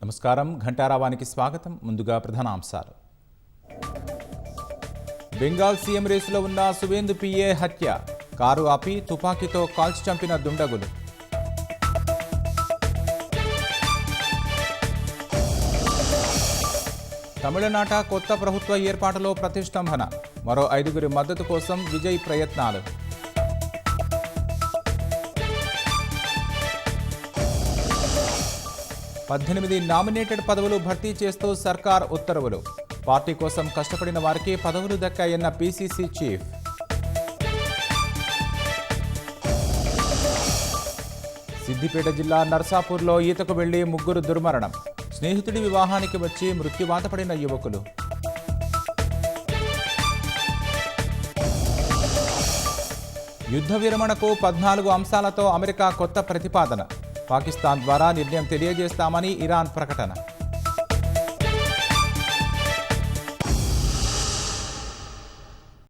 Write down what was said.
నమస్కారం. ఘంటారావానికి స్వాగతం. ముందుగా ప్రధానాంశాలు. బెంగాల్ సీఎం రేసులో ఉన్న సువేందు పిఏ హత్య. కారు ఆపి తుపాకీతో కాల్చి చంపిన దుండగులు. తమిళనాట కొత్త ప్రభుత్వ ఏర్పాటులో ప్రతిష్టంభన. మరో 5 మద్దతు కోసం విజయ్ ప్రయత్నాలు. పద్దెనిమిది నామినేటెడ్ పదవులు భర్తీ చేస్తూ సర్కార్ ఉత్తర్వులు. పార్టీ కోసం కష్టపడిన వారికి పదవులు దక్కాయన్న పీసీసీ చీఫ్. సిద్దిపేట జిల్లా నర్సాపూర్లో ఈతకు వెళ్లి 3 దుర్మరణం. స్నేహితుడి వివాహానికి వచ్చి మృత్యువాత పడిన యువకులు. యుద్ధ విరమణకు 14 అంశాలతో అమెరికా కొత్త ప్రతిపాదన. పాకిస్తాన్ ద్వారా నిర్ణయం తెలియజేస్తామని ఇరాన్ ప్రకటన.